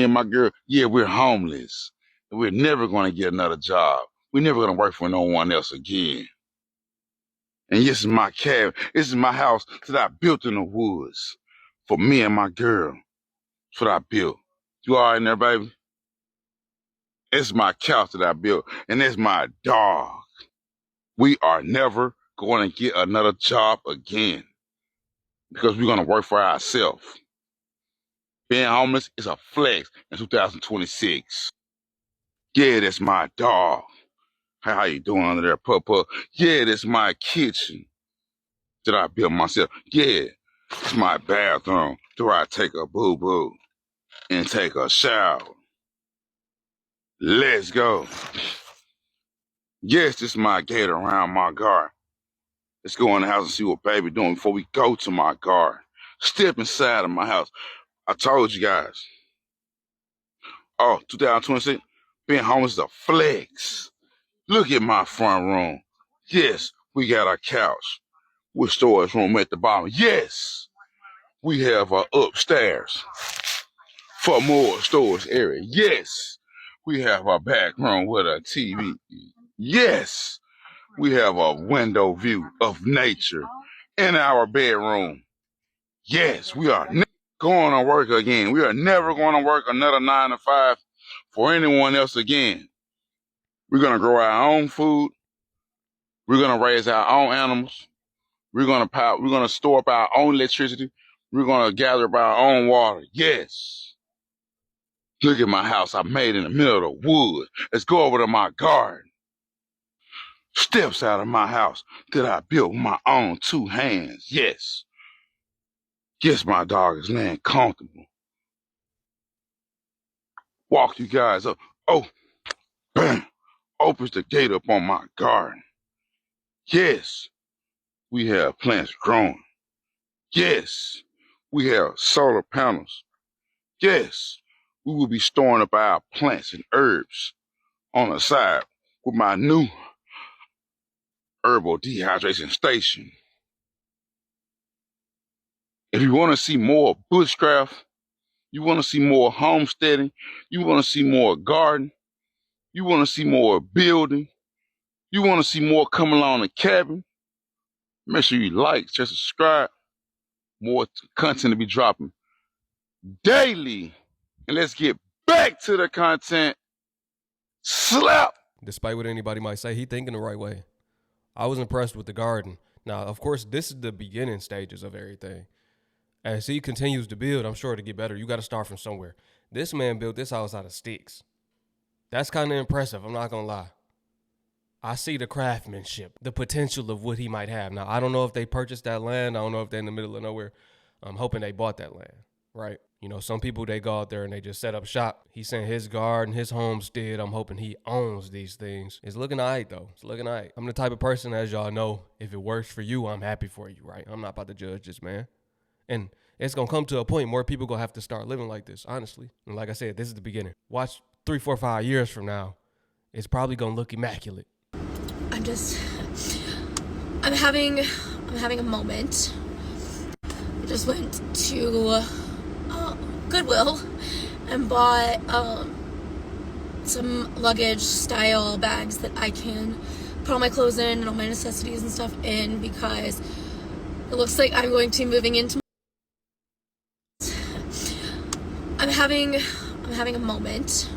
me and my girl, yeah, we're homeless. We're never going to get another job. We're never going to work for no one else again. And this is my cabin. This is my house that I built in the woods for me and my girl. That's what I built. You all right in there, baby? It's my couch that I built, and it's my dog. We are never going to get another job again because we're going to work for ourselves. Being homeless is a flex in 2026. Yeah, that's my dog. How you doing under there, Papa? Yeah, that's my kitchen that I built myself. Yeah, it's my bathroom where I take a boo-boo and take a shower. Let's go. Yes, this is my gate around my garden. Let's go in the house and see what baby doing before we go to my garden. Step inside of my house. I told you guys. Oh, 2026, being homeless is a flex. Look at my front room. Yes, we got a couch with storage room at the bottom. Yes, we have a upstairs for more storage area. Yes, we have a back room with a TV. Yes, we have a window view of nature in our bedroom. Yes, we are never going to work again. We are never going to work another 9 to 5 for anyone else again. We're going to grow our own food. We're going to raise our own animals. We're going to store up our own electricity. We're going to gather up our own water. Yes. Look at my house I made in the middle of the woods. Let's go over to my garden. Steps out of my house that I built with my own 2 hands. Yes. Yes, my dog is laying comfortable. Walk you guys up. Oh, bam. Opens the gate up on my garden. Yes, we have plants growing. Yes, we have solar panels. Yes, we will be storing up our plants and herbs on the side with my new herbal dehydration station. If you want to see more bushcraft, you want to see more homesteading, you want to see more garden, you want to see more building, you want to see more coming along the cabin, make sure you like, just subscribe. More content to be dropping daily. And let's get back to the content. Slap! Despite what anybody might say, he thinking the right way. I was impressed with the garden. Now, of course, this is the beginning stages of everything. As he continues to build, I'm sure to get better, you got to start from somewhere. This man built this house out of sticks. That's kind of impressive, I'm not going to lie. I see the craftsmanship, the potential of what he might have. Now, I don't know if they purchased that land. I don't know if they're in the middle of nowhere. I'm hoping they bought that land, right? You know, some people, they go out there and they just set up shop. He sent his garden, his homestead. I'm hoping he owns these things. It's looking all right, though. It's looking all right. I'm the type of person, as y'all know, if it works for you, I'm happy for you, right? I'm not about to judge this, man. And it's going to come to a point more people going to have to start living like this, honestly. And like I said, this is the beginning. Watch 3, 4, 5 years from now, it's probably going to look immaculate. I'm having a moment. I just went to Goodwill and bought some luggage style bags that I can put all my clothes in and all my necessities and stuff in, because it looks like I'm going to be moving into I'm having a moment.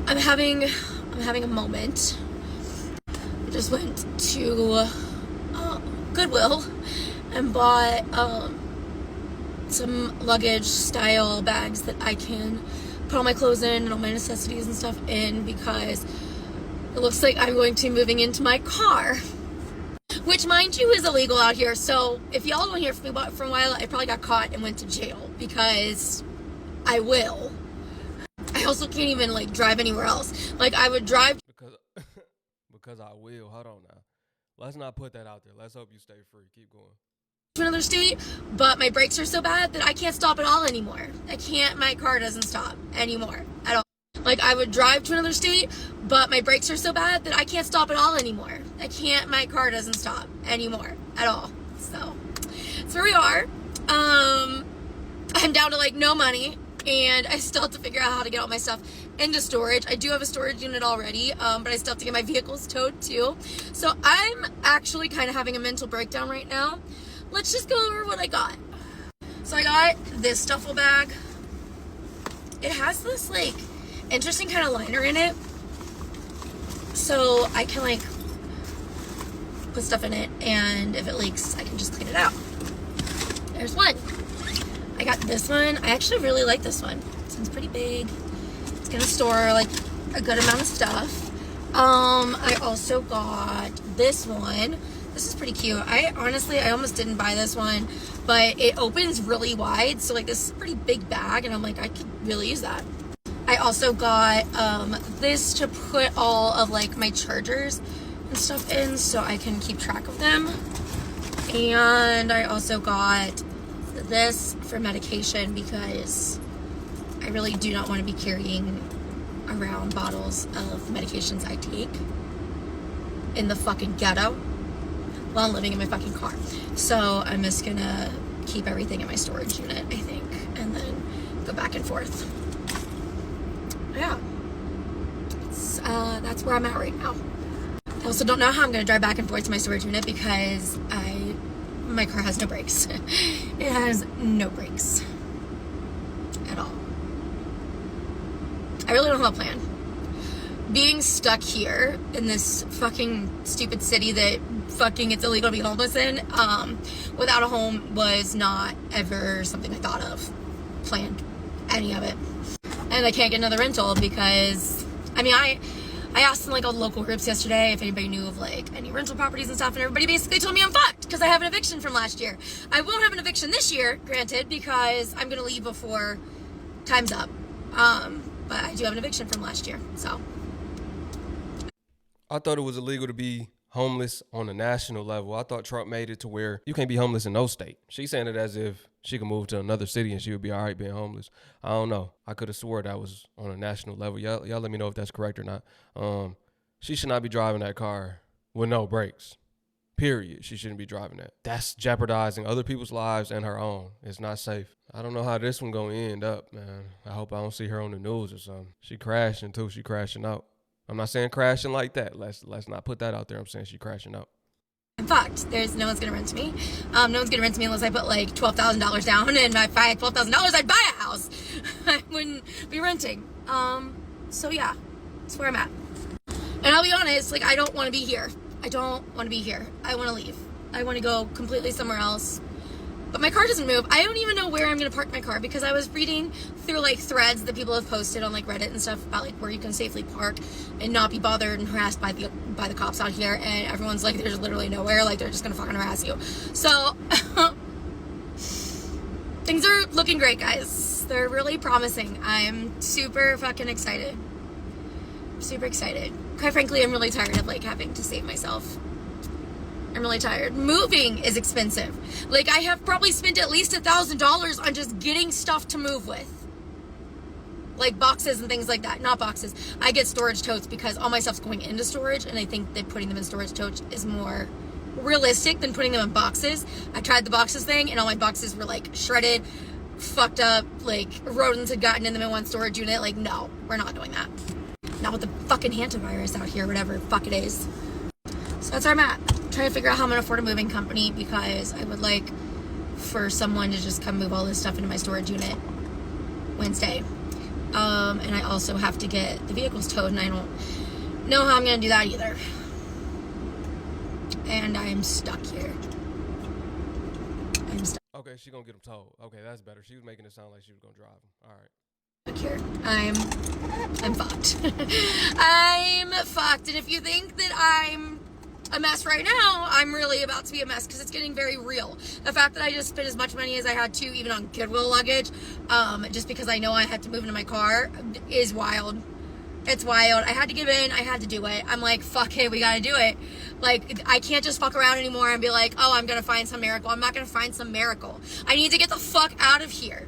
I'm having a moment. I just went to Goodwill and bought some luggage style bags that I can put all my clothes in and all my necessities and stuff in, because it looks like I'm going to be moving into my car, which, mind you, is illegal out here. So if y'all don't hear from me for a while, I probably got caught and went to jail, because I will. I also can't even drive anywhere else. I would drive because I will. Hold on now. Let's not put that out there. Let's hope you stay free. Keep going. to another state, but my brakes are so bad that I can't stop at all anymore. My car doesn't stop anymore at all. I would drive to another state, but my brakes are so bad that I can't stop at all anymore. My car doesn't stop anymore at all. So that's where we are. I'm down to like no money, and I still have to figure out how to get all my stuff into storage. I do have a storage unit already, but I still have to get my vehicles towed too. So I'm actually kind of having a mental breakdown right now. Let's just go over what I got. So I got this duffel bag. It has this like interesting kind of liner in it, so I can like put stuff in it, and if it leaks I can just clean it out. There's one. I got this one. I actually really like this one. This one's pretty big. It's gonna store like a good amount of stuff. I also got this one. This is pretty cute. I almost didn't buy this one, but it opens really wide, so like this is a pretty big bag, and I'm like, I could really use that. I also got this to put all of like my chargers and stuff in, so I can keep track of them. And I also got this for medication, because I really do not want to be carrying around bottles of medications I take in the fucking ghetto while I'm living in my fucking car. So I'm just gonna keep everything in my storage unit, I think, and then go back and forth. Yeah, that's where I'm at right now. I also don't know how I'm gonna drive back and forth to my storage unit, because my car has no brakes. It has no brakes at all. I really don't have a plan. Being stuck here in this fucking stupid city that fucking it's illegal to be homeless in, without a home was not ever something I thought of, planned, any of it. And I can't get another rental because, I mean, I asked in like all the local groups yesterday if anybody knew of like any rental properties and stuff, and everybody basically told me I'm fucked because I have an eviction from last year. I won't have an eviction this year, granted, because I'm gonna leave before time's up. But I do have an eviction from last year, so. I thought it was illegal to be homeless on a national level. I thought Trump made it to where you can't be homeless in no state. She's saying it as if she could move to another city and she would be all right being homeless. I don't know. I could have swore that was on a national level. Y'all let me know if that's correct or not. She should not be driving that car with no brakes. Period. She shouldn't be driving that. That's jeopardizing other people's lives and her own. It's not safe. I don't know how this one gonna end up, man. I hope I don't see her on the news or something. She crashing too. She crashing out. I'm not saying crashing like that. Let's not put that out there. I'm saying she crashing out. I'm fucked. There's no one's gonna rent to me. No one's gonna rent to me unless I put like $12,000 down, and if I had $12,000, I'd buy a house. I wouldn't be renting. So yeah, that's where I'm at. And I'll be honest, like I don't want to be here. I don't want to be here. I want to leave. I want to go completely somewhere else. But my car doesn't move. I don't even know where I'm going to park my car, because I was reading through like threads that people have posted on like Reddit and stuff about like where you can safely park and not be bothered and harassed by the cops out here, and everyone's like there's literally nowhere, like they're just going to fucking harass you. So things are looking great, guys. They're really promising. I'm super fucking excited. Super excited. Quite frankly, I'm really tired of like having to save myself. I'm really tired. Moving is expensive. Like I have probably spent at least $1,000 on just getting stuff to move with. Like boxes and things like that. Not boxes. I get storage totes because all my stuff's going into storage, and I think that putting them in storage totes is more realistic than putting them in boxes. I tried the boxes thing, and all my boxes were like shredded, fucked up, like rodents had gotten in them in one storage unit. Like, no, we're not doing that. Not with the fucking hantavirus out here, whatever the fuck it is. So that's where I'm at. Trying to figure out how I'm gonna afford a moving company, because I would like for someone to just come move all this stuff into my storage unit Wednesday. And I also have to get the vehicles towed, and I don't know how I'm gonna do that either. And I'm stuck here. I'm stuck. Okay, she gonna get them towed. Okay, that's better. She was making it sound like she was gonna drive them. All right. Here. I'm fucked. I'm fucked. And if you think that I'm a mess right now, I'm really about to be a mess, because it's getting very real. The fact that I just spent as much money as I had to, even on Goodwill luggage, just because I know I had to move into my car, is wild. It's wild. I had to give in. I had to do it. I'm like, fuck it, we gotta do it. Like, I can't just fuck around anymore and be like, oh, I'm gonna find some miracle. I'm not gonna find some miracle. I need to get the fuck out of here.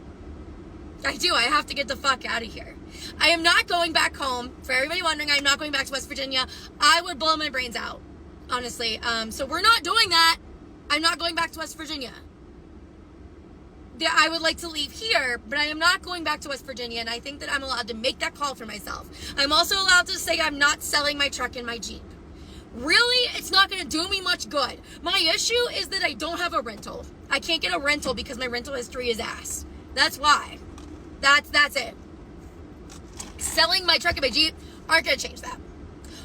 I do. I have to get the fuck out of here. I am not going back home. For everybody wondering, I'm not going back to West Virginia. I would blow my brains out, honestly. So we're not doing that. I'm not going back to West Virginia. I would like to leave here, but I am not going back to West Virginia, and I think that I'm allowed to make that call for myself. I'm also allowed to say I'm not selling my truck and my Jeep. Really, it's not going to do me much good. My issue is that I don't have a rental. I can't get a rental because my rental history is ass. That's why. That's it. Selling my truck and my Jeep aren't going to change that.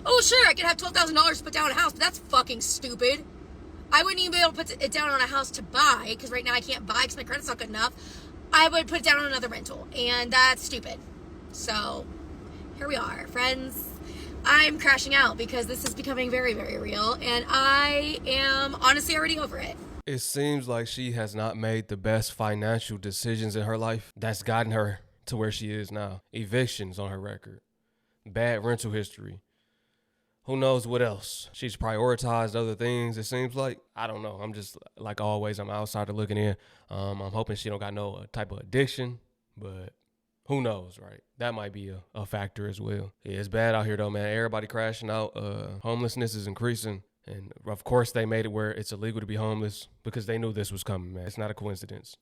Oh, sure, I could have $12,000 to put down on a house, but that's fucking stupid. I wouldn't even be able to put it down on a house to buy, because right now I can't buy because my credit's not good enough. I would put it down on another rental, and that's stupid. So, here we are, friends. I'm crashing out because this is becoming very, very real, and I am honestly already over it. It seems like she has not made the best financial decisions in her life that's gotten her to where she is now. Evictions on her record, bad rental history. Who knows what else? She's prioritized other things, it seems like. I don't know. I'm just, like always, I'm outsider looking in. I'm hoping she don't got no type of addiction, but who knows, right? That might be a factor as well. Yeah, it's bad out here, though, man. Everybody crashing out. Homelessness is increasing. And, of course, they made it where it's illegal to be homeless because they knew this was coming, man. It's not a coincidence.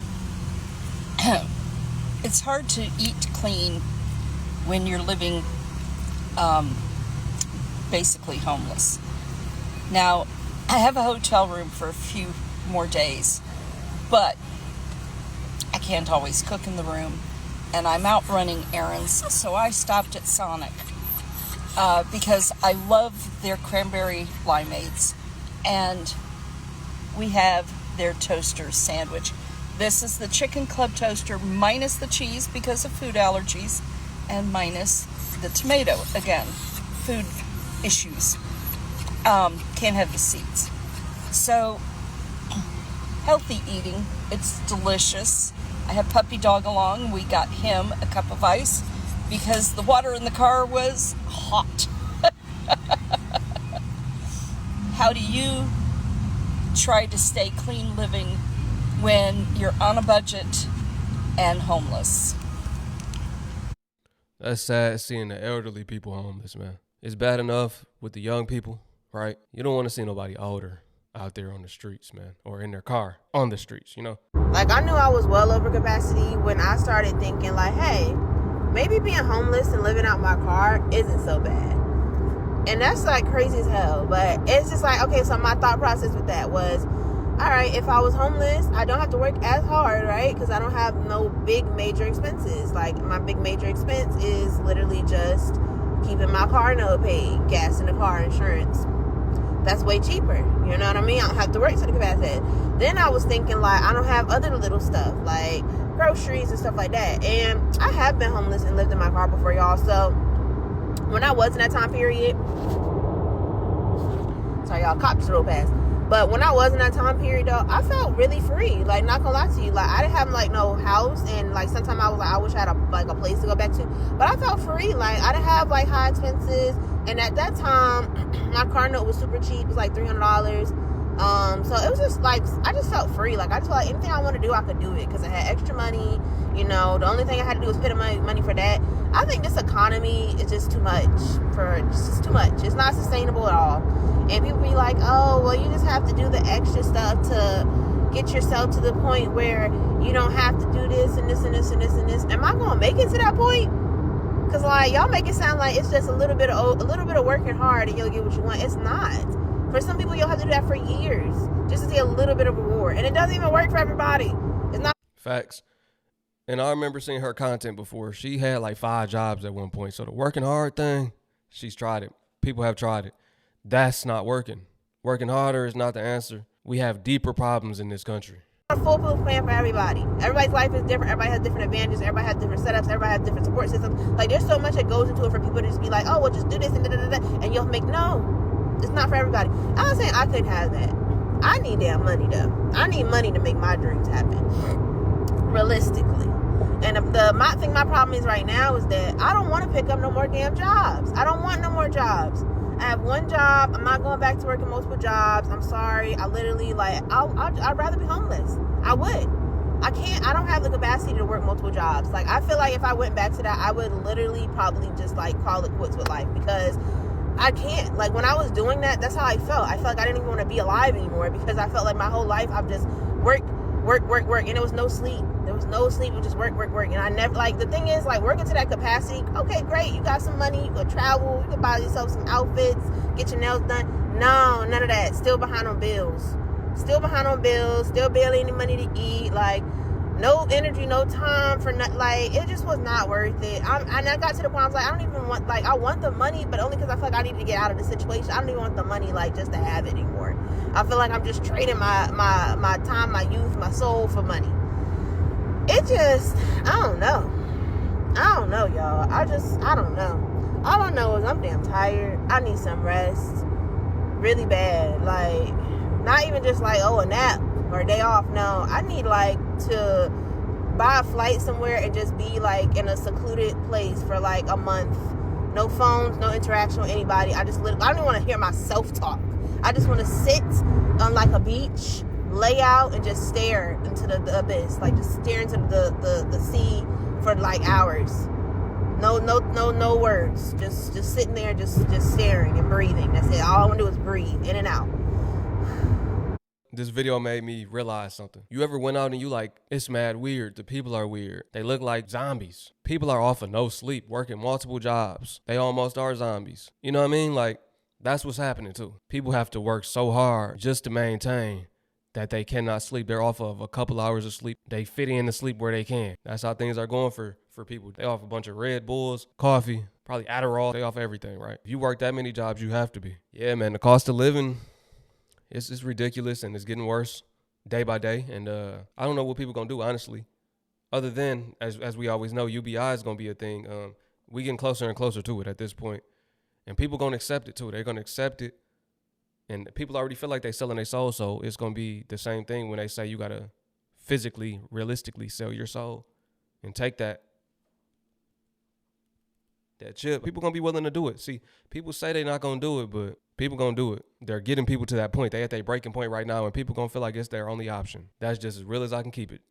It's hard to eat clean when you're living basically homeless. Now, I have a hotel room for a few more days, but I can't always cook in the room, and I'm out running errands, so I stopped at Sonic because I love their cranberry limeades, and we have their toaster sandwich. This is the Chicken Club toaster minus the cheese because of food allergies, and minus the tomato, again, food issues. Can't have the seeds. So, healthy eating. It's delicious. I have puppy dog along. We got him a cup of ice because the water in the car was hot. How do you try to stay clean living when you're on a budget and homeless? That's sad seeing the elderly people homeless, man. It's bad enough with the young people, right? You don't want to see nobody older out there on the streets, man, or in their car on the streets, you know? Like, I knew I was well over capacity when I started thinking, like, hey, maybe being homeless and living out my car isn't so bad. And that's, like, crazy as hell. But it's just like, okay, so my thought process with that was, all right, if I was homeless, I don't have to work as hard, right? Because I don't have no big major expenses. Like, my big major expense is literally just keeping my car note paid, gas in the car, insurance. That's way cheaper. You know what I mean? I don't have to work to the capacity. Then I was thinking, like, I don't have other little stuff, like groceries and stuff like that. And I have been homeless and lived in my car before, y'all. So when I was in that time period, sorry, y'all, cops drove past. But when I was in that time period, though, I felt really free. Like, not gonna lie to you. Like, I didn't have, like, no house. And, like, sometimes I was like, I wish I had, a place to go back to. But I felt free. Like, I didn't have, like, high expenses. And at that time, my car note was super cheap. It was, like, $300. So it was just, like, I just felt free. Like, I just felt like anything I want to do, I could do it. Because I had extra money. You know, the only thing I had to do was pay the money for that. I think this economy is just too much. It's just too much. It's not sustainable at all. And people be like, oh, well, you just have to do the extra stuff to get yourself to the point where you don't have to do this and this and this and this and this. Am I going to make it to that point? Because, like, y'all make it sound like it's just a little bit of working hard and you'll get what you want. It's not. For some people, you'll have to do that for years just to see a little bit of reward. And it doesn't even work for everybody. It's not. Facts. And I remember seeing her content before. She had like 5 jobs at one point. So the working hard thing, she's tried it. People have tried it. That's not working. Working harder is not the answer. We have deeper problems in this country. A foolproof plan for everybody. Everybody's life is different. Everybody has different advantages. Everybody has different setups. Everybody has different support systems. Like, there's so much that goes into it for people to just be like, oh, well, just do this and da-da-da-da. And you'll make, no, it's not for everybody. I'm not saying I couldn't have that. I need damn money, though. I need money to make my dreams happen. Realistically. And my problem is right now is that I don't want to pick up no more damn jobs. I don't want no more jobs. I have one job. I'm not going back to working multiple jobs. I'm sorry. I literally, like, I'd rather be homeless. I would. I don't have the capacity to work multiple jobs. Like, I feel like if I went back to that, I would literally probably just, like, call it quits with life because I can't. Like, when I was doing that, that's how I felt. I felt like I didn't even want to be alive anymore because I felt like my whole life I've just worked work, and there was no sleep. There was no sleep. It was just work. And I never, like, the thing is, like, working to that capacity, okay, great, you got some money, you could travel, you could buy yourself some outfits, get your nails done. No, none of that. Still behind on bills. Still barely any money to eat. Like, no energy, no time for nothing. Like, it just was not worth it. And I got to the point I was like, I don't even want, like, I want the money, but only because I feel like I need to get out of the situation. I don't even want the money, like, just to have it anymore. I feel like I'm just trading my time, my youth, my soul for money. It just, I don't know, y'all. I don't know. All I know is I'm damn tired. I need some rest really bad. Like, not even just like, oh, a nap or a day off. No, I need, like, to buy a flight somewhere and just be, like, in a secluded place for, like, a month. No phones, no interaction with anybody. I don't even want to hear myself talk. I just want to sit on, like, a beach, lay out, and just stare into the abyss. Like, just stare into the sea for, like, hours. No words. Just sitting there, just staring and breathing. That's it. All I want to do is breathe in and out. This video made me realize something. You ever went out and you like, it's mad weird. The people are weird. They look like zombies. People are off of no sleep, working multiple jobs. They almost are zombies. You know what I mean? Like, that's what's happening too. People have to work so hard just to maintain that they cannot sleep. They're off of a couple hours of sleep. They fit in the sleep where they can. That's how things are going for people. They off a bunch of Red Bulls, coffee, probably Adderall. They off everything, right? If you work that many jobs, you have to be. Yeah, man, the cost of living, it's ridiculous, and it's getting worse day by day. And I don't know what people gonna do, honestly. Other than, as we always know, UBI is gonna be a thing. We getting closer and closer to it at this point. And people gonna accept it too. They're gonna accept it. And people already feel like they're selling their soul, so it's gonna be the same thing when they say you gotta physically, realistically sell your soul and take that chip. People gonna be willing to do it. See, people say they're not gonna do it, but people gonna do it. They're getting people to that point. They at their breaking point right now, and people gonna feel like it's their only option. That's just as real as I can keep it.